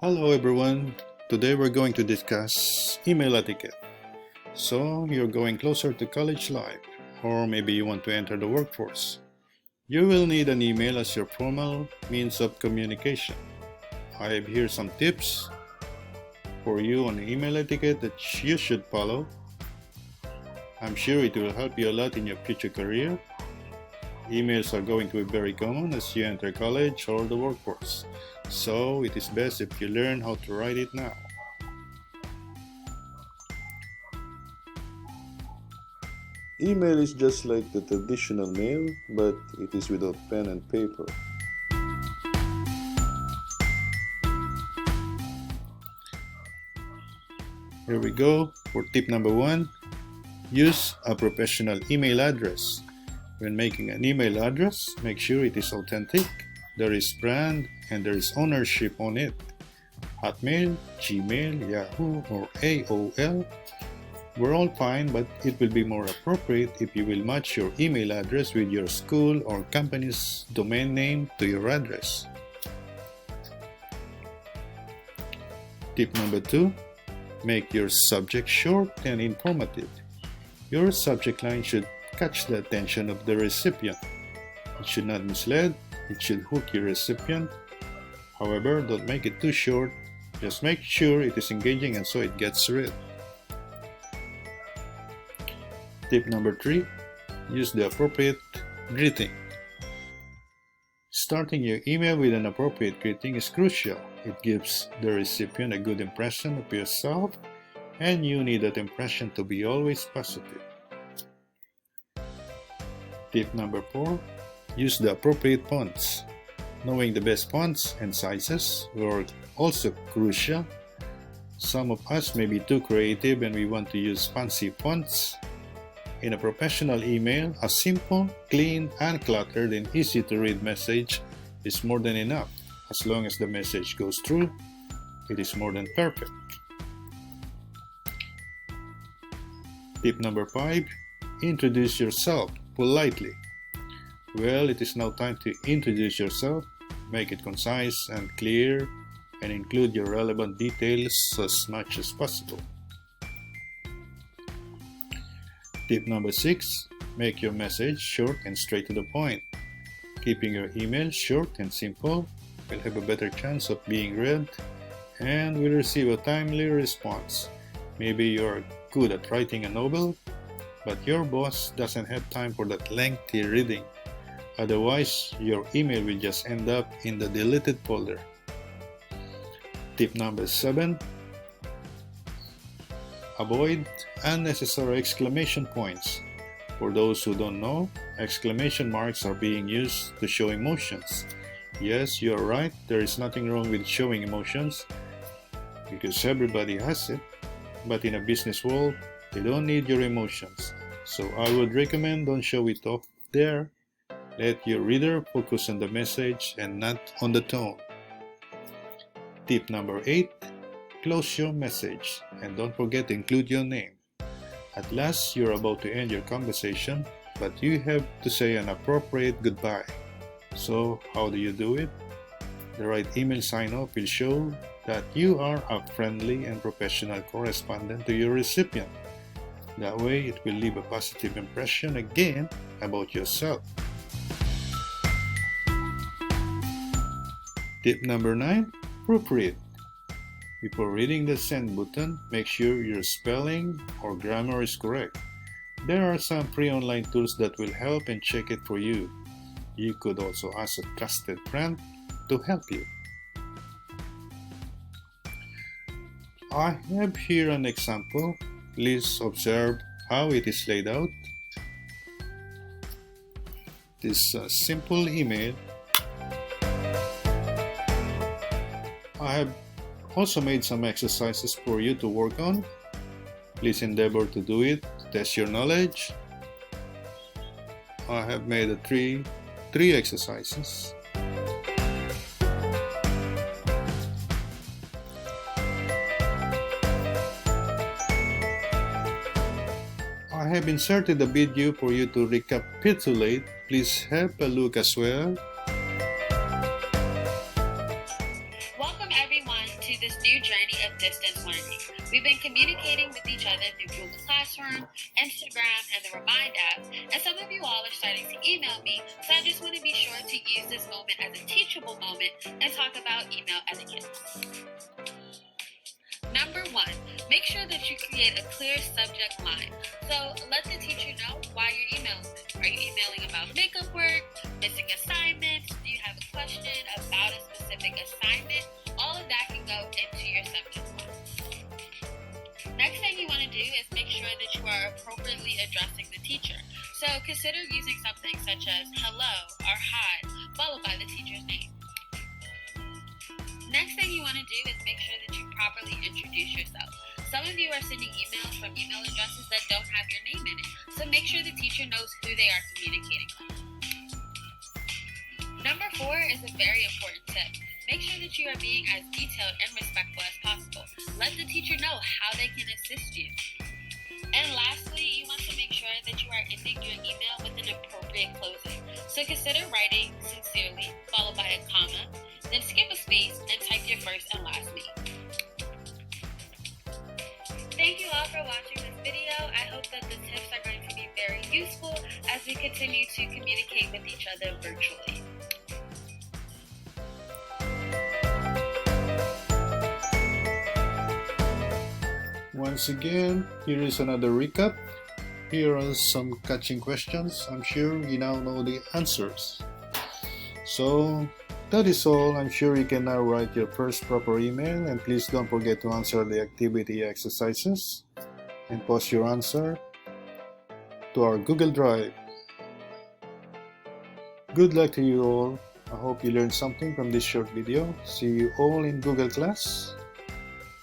Hello everyone. Today we're going to discuss email etiquette. So you're going closer to college life, or maybe you want to enter the workforce. You will need an email as your formal means of communication. I have here some tips for you on email etiquette that you should follow. I'm sure it will help you a lot in your future career. Emails are going to be very common as you enter college or the workforce. So it is best if you learn how to write it now. Email is just like the traditional mail, but it is without pen and paper. Here we go for tip number 1. Use a professional email address. When making an email address, make sure it is authentic, there is brand, and there is ownership on it. Hotmail, Gmail, Yahoo, or AOL were all fine, but it will be more appropriate if you will match your email address with your school or company's domain name to your address. Tip number 2. Make your subject short and informative. Your subject line should catch the attention of the recipient. It should not mislead, it should hook your recipient. However, don't make it too short, just make sure it is engaging and so it gets read. Tip number 3. Use the appropriate greeting. Starting your email with an appropriate greeting is crucial. It gives the recipient a good impression of yourself, and you need that impression to be always positive. Tip number 4. Use the appropriate fonts. Knowing the best fonts and sizes are also crucial. Some of us may be too creative and we want to use fancy fonts. In a professional email, a simple, clean, uncluttered, and easy to read message is more than enough. As long as the message goes through, it is more than perfect. Tip number 5. Introduce yourself politely. Well, it is now time to introduce yourself. Make it concise and clear and include your relevant details as much as possible. Tip number 6. Make your message short and straight to the point. Keeping your email short and simple will have a better chance of being read and will receive a timely response. Maybe you're good at writing a novel, but your boss doesn't have time for that lengthy reading. Otherwise, your email will just end up in the deleted folder. Tip number 7. Avoid unnecessary exclamation points. For those who don't know, exclamation marks are being used to show emotions. Yes, you are right, there is nothing wrong with showing emotions because everybody has it, but in a business world, they don't need your emotions. So I would recommend don't show it off there. Let your reader focus on the message and not on the tone. Tip number 8. Close your message and don't forget to include your name. At last, you're about to end your conversation, but you have to say an appropriate goodbye. So, how do you do it? The right email sign-off will show that you are a friendly and professional correspondent to your recipient. That way, it will leave a positive impression again about yourself. Tip number 9. Proofread. Before reading the send button, make sure your spelling or grammar is correct. There are some free online tools that will help and check it for you. You could also ask a trusted friend to help you. I have here an example. Please observe how it is laid out. This simple email. I have also made some exercises for you to work on. Please endeavor to do it to test your knowledge. I have made three exercises. I have inserted a video for you to recapitulate. Please have a look as well. Welcome everyone to this new journey of distance learning. We've been communicating with each other through Google Classroom, Instagram, and the Remind app, and some of you all are starting to email me, so I just want to be sure to use this moment as a teachable moment and talk about email etiquette. Number 1, make sure that you create a clear subject line. So let the teacher know why you're emailing them. Are you emailing about makeup work, missing assignments? Do you have a question about a specific assignment? All of that can go into your subject line. Next thing you want to do is make sure that you are appropriately addressing the teacher. So consider using something such as hello or hi, followed by the teacher's name. Next thing you want to do is make sure that you properly introduce yourself. Some of you are sending emails from email addresses that don't have your name in it, so make sure the teacher knows who they are communicating with. Number 4 is a very important tip. Make sure that you are being as detailed and respectful as possible. Let the teacher know how they can assist you. And lastly, you want to make sure that you are ending your email with an appropriate closing. So consider writing sincerely, followed by a comma, then skip a space and type your first and last name. Thank you all for watching this video. I hope that the tips are going to be very useful as we continue to communicate with each other virtually. Once again, here is another recap. Here are some catching questions. I'm sure you now know the answers. So that is all. I'm sure you can now write your first proper email, and please don't forget to answer the activity exercises and post your answer to our Google Drive. Good luck to you all. I hope you learned something from this short video. See you all in Google class.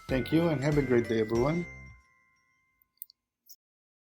Thank you and have a great day, everyone.